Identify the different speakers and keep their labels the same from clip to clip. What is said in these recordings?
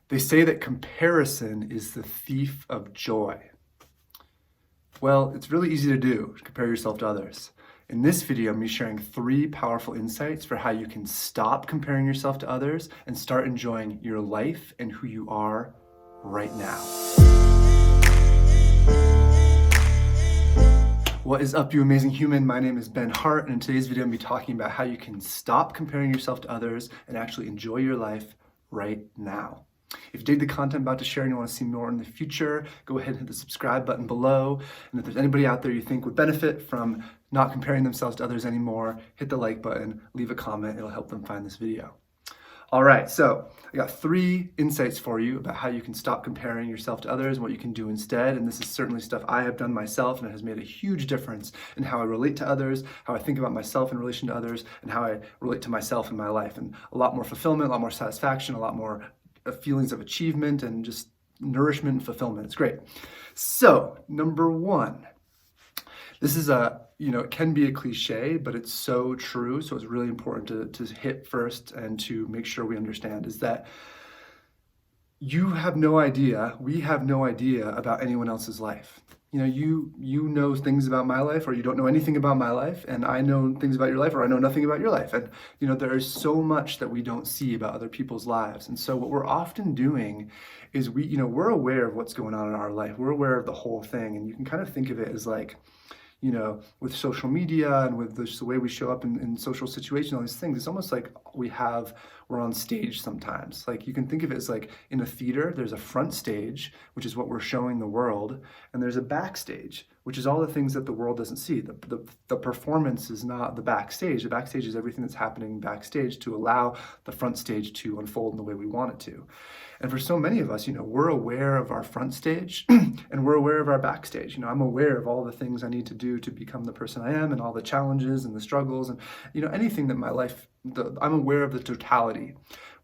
Speaker 1: They say that comparison is the thief of joy. Well, it's really easy to do, to compare yourself to others. In this video, I'm going to be sharing 3 powerful insights for how you can stop comparing yourself to others and start enjoying your life and who you are right now. What is up, you amazing human? My name is Ben Hart, and in today's video, I'm going to be talking about how you can stop comparing yourself to others and actually enjoy your life right now. If you dig the content I'm about to share and you want to see more in the future, go ahead and hit the subscribe button below. And if there's anybody out there you think would benefit from not comparing themselves to others anymore, hit the like button, leave a comment, it'll help them find this video. All right, so I got 3 insights for you about how you can stop comparing yourself to others and what you can do instead. And this is certainly stuff I have done myself, and it has made a huge difference in how I relate to others, how I think about myself in relation to others, and how I relate to myself in my life. And a lot more fulfillment, a lot more satisfaction, a lot more feelings of achievement and just nourishment and fulfillment. It's great. So, number 1, this is it can be a cliche, but it's so true. So it's really important to hit first and to make sure we understand is that we have no idea about anyone else's life. You know things about my life, or you don't know anything about my life, and I know things about your life, or I know nothing about your life. And there is so much that we don't see about other people's lives. And so what we're often doing is we're aware of what's going on in our life. We're aware of the whole thing, and you can kind of think of it as like, with social media and with the way we show up in social situations, all these things, it's almost like we're on stage sometimes. Like you can think of it as like in a theater, there's a front stage, which is what we're showing the world, and there's a backstage, which is all the things that the world doesn't see. The performance is not the backstage. The backstage is everything that's happening backstage to allow the front stage to unfold in the way we want it to. And for so many of us, we're aware of our front stage and we're aware of our backstage. I'm aware of all the things I need to do to become the person I am and all the challenges and the struggles and, anything that my life, I'm aware of the totality.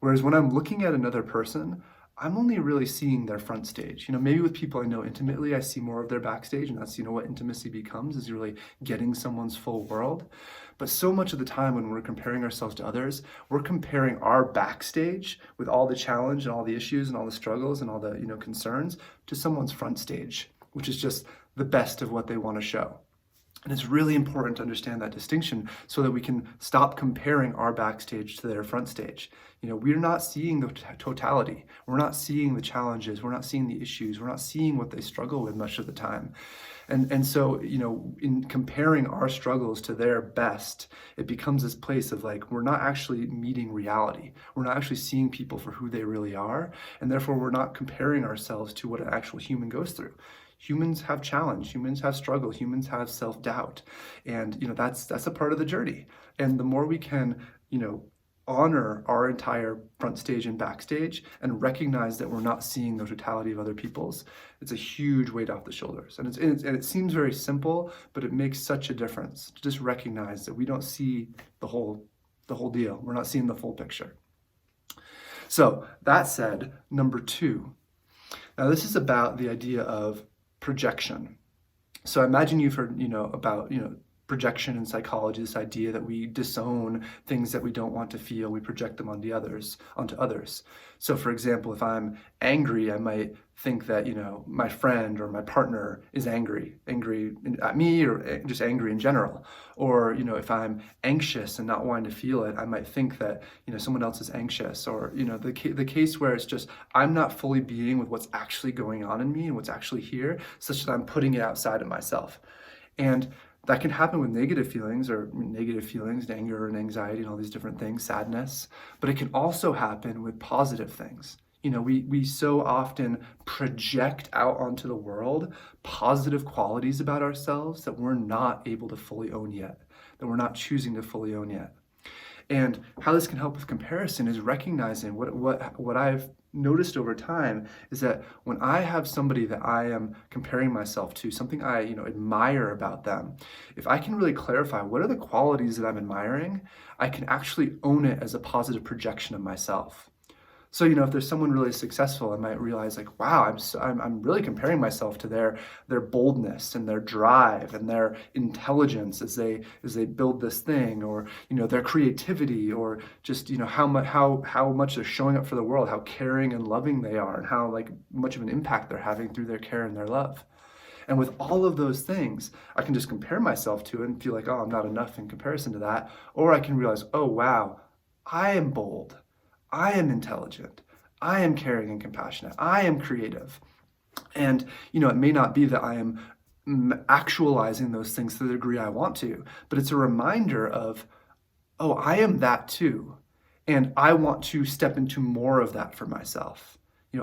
Speaker 1: Whereas when I'm looking at another person, I'm only really seeing their front stage. Maybe with people I know intimately, I see more of their backstage, and that's, what intimacy becomes, is really getting someone's full world. But so much of the time when we're comparing ourselves to others, we're comparing our backstage with all the challenge and all the issues and all the struggles and all the, concerns to someone's front stage, which is just the best of what they want to show. And it's really important to understand that distinction so that we can stop comparing our backstage to their front stage. We're not seeing the totality. We're not seeing the challenges. We're not seeing the issues. We're not seeing what they struggle with much of the time. And so, in comparing our struggles to their best, it becomes this place of like, we're not actually meeting reality. We're not actually seeing people for who they really are. And therefore, we're not comparing ourselves to what an actual human goes through. Humans have challenge, humans have struggle, humans have self-doubt. And, that's a part of the journey. And the more we can, honor our entire front stage and backstage and recognize that we're not seeing the totality of other people's, it's a huge weight off the shoulders. And it seems very simple, but it makes such a difference to just recognize that we don't see the whole deal. We're not seeing the full picture. So that said, number 2. Now this is about the idea of projection. So I imagine you've heard, about, projection in psychology, this idea that we disown things that we don't want to feel, we project them onto others. So for example, if I'm angry, I might think that, my friend or my partner is angry at me, or just angry in general. Or, if I'm anxious and not wanting to feel it, I might think that, someone else is anxious. Or, the case where it's just, I'm not fully being with what's actually going on in me and what's actually here, such that I'm putting it outside of myself. And that can happen with negative feelings, anger and anxiety and all these different things, sadness. But it can also happen with positive things. We so often project out onto the world positive qualities about ourselves that we're not able to fully own yet, that we're not choosing to fully own yet. And how this can help with comparison is recognizing what I've noticed over time is that when I have somebody that I am comparing myself to, something I admire about them, if I can really clarify what are the qualities that I'm admiring, I can actually own it as a positive projection of myself. So, if there's someone really successful, I might realize like, wow, I'm really comparing myself to their boldness and their drive and their intelligence as they build this thing, or their creativity, or just how much they're showing up for the world, how caring and loving they are, and how like much of an impact they're having through their care and their love. And with all of those things, I can just compare myself to it and feel like, oh, I'm not enough in comparison to that. Or I can realize, oh, wow, I am bold. I am intelligent. I am caring and compassionate. I am creative. And, it may not be that I am actualizing those things to the degree I want to, but it's a reminder of, oh, I am that too. And I want to step into more of that for myself.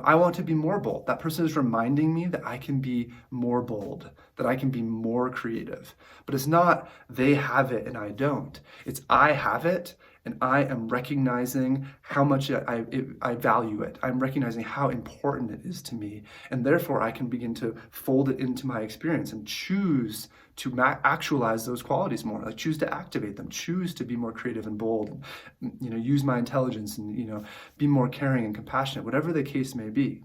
Speaker 1: I want to be more bold. That person is reminding me that I can be more bold, that I can be more creative. But it's not they have it and I don't. It's I have it and I am recognizing how much I value it. I'm recognizing how important it is to me. And therefore, I can begin to fold it into my experience and choose to actualize those qualities more, like choose to activate them, choose to be more creative and bold, and, use my intelligence and, be more caring and compassionate, whatever the case may be.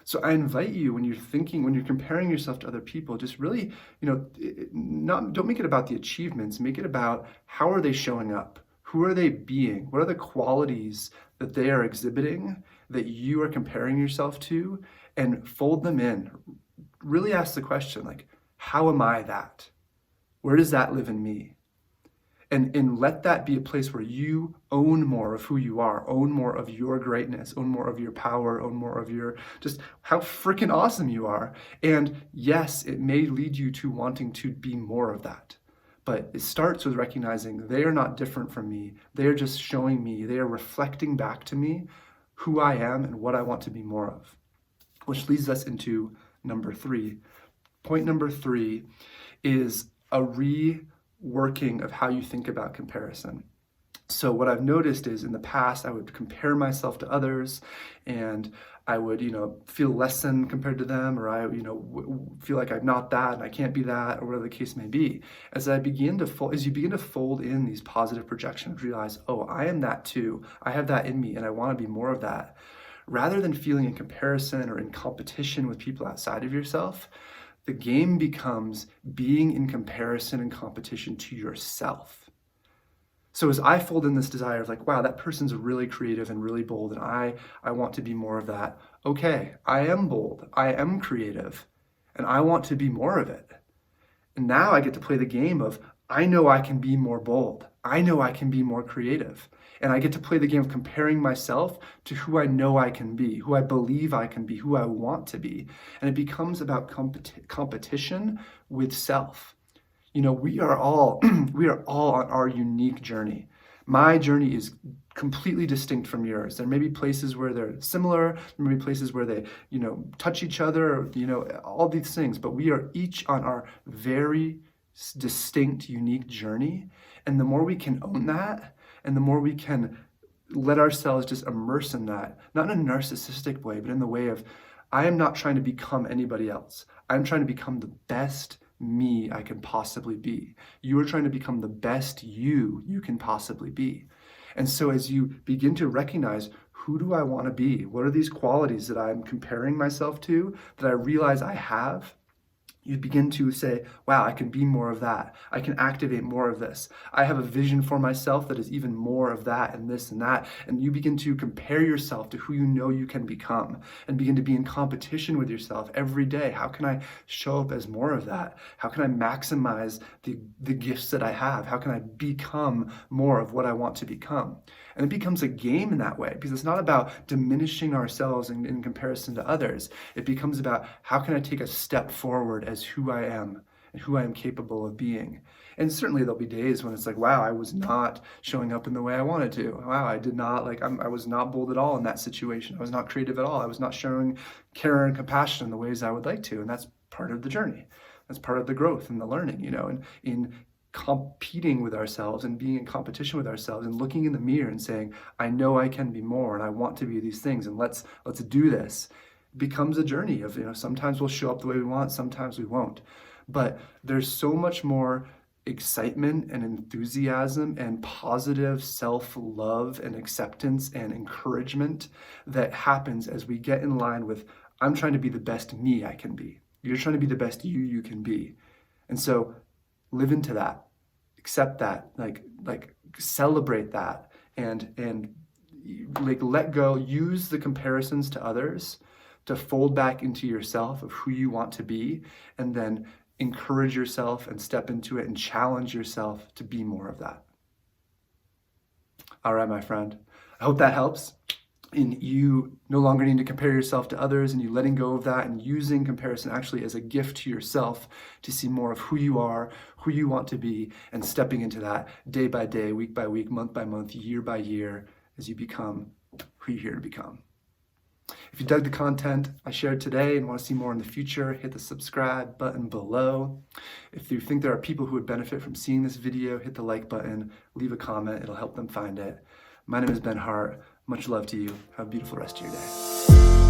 Speaker 1: So I invite you, when you're comparing yourself to other people, just really, don't make it about the achievements, make it about how are they showing up? Who are they being? What are the qualities that they are exhibiting that you are comparing yourself to? And fold them in. Really ask the question, like, how am I that? Where does that live in me? And let that be a place where you own more of who you are, own more of your greatness, own more of your power, own more of your just how freaking awesome you are. And yes, it may lead you to wanting to be more of that. But it starts with recognizing they are not different from me. They are just showing me, they are reflecting back to me who I am and what I want to be more of. Which leads us into number 3. Point number 3 is a reworking of how you think about comparison. So what I've noticed is in the past, I would compare myself to others and I would, feel less than compared to them, or I, feel like I'm not that and I can't be that, or whatever the case may be. As you begin to fold in these positive projections, realize, oh, I am that too. I have that in me and I want to be more of that. Rather than feeling in comparison or in competition with people outside of yourself, the game becomes being in comparison and competition to yourself. So as I fold in this desire of like, wow, that person's really creative and really bold, and I want to be more of that. Okay, I am bold, I am creative, and I want to be more of it. And now I get to play the game of, I know I can be more bold. I know I can be more creative. And I get to play the game of comparing myself to who I know I can be, who I believe I can be, who I want to be. And it becomes about competition with self. We are all on our unique journey. My journey is completely distinct from yours. There may be places where they're similar, there may be places where they, touch each other, all these things, but we are each on our very distinct, unique journey. And the more we can own that, and the more we can let ourselves just immerse in that, not in a narcissistic way, but in the way of, I am not trying to become anybody else. I'm trying to become the best me I can possibly be. You are trying to become the best you can possibly be. And so as you begin to recognize, who do I want to be? What are these qualities that I'm comparing myself to that I realize I have? You begin to say, wow, I can be more of that. I can activate more of this. I have a vision for myself that is even more of that and this and that. And you begin to compare yourself to who you know you can become and begin to be in competition with yourself every day. How can I show up as more of that? How can I maximize the gifts that I have? How can I become more of what I want to become? And it becomes a game in that way, because it's not about diminishing ourselves in comparison to others. It becomes about, how can I take a step forward as who I am and who I am capable of being? And certainly there'll be days when it's like, wow, I was not showing up in the way I wanted to. Wow, I did not, I was not bold at all in that situation. I was not creative at all. I was not showing care and compassion in the ways I would like to. And that's part of the journey. That's part of the growth and the learning, and in competing with ourselves and being in competition with ourselves and looking in the mirror and saying, I know I can be more and I want to be these things, and let's do this, becomes a journey of, sometimes we'll show up the way we want, sometimes we won't. But there's so much more excitement and enthusiasm and positive self-love and acceptance and encouragement that happens as we get in line with, I'm trying to be the best me I can be. You're trying to be the best you can be. And so live into that, accept that, like celebrate that, and like let go, use the comparisons to others to fold back into yourself of who you want to be, and then encourage yourself and step into it and challenge yourself to be more of that. All right, my friend. I hope that helps. And you no longer need to compare yourself to others, and you letting go of that and using comparison actually as a gift to yourself to see more of who you are, who you want to be, and stepping into that day by day, week by week, month by month, year by year, as you become who you're here to become. If you dug the content I shared today and want to see more in the future, hit the subscribe button below. If you think there are people who would benefit from seeing this video, hit the like button, leave a comment, it'll help them find it. My name is Ben Hart. Much love to you. Have a beautiful rest of your day.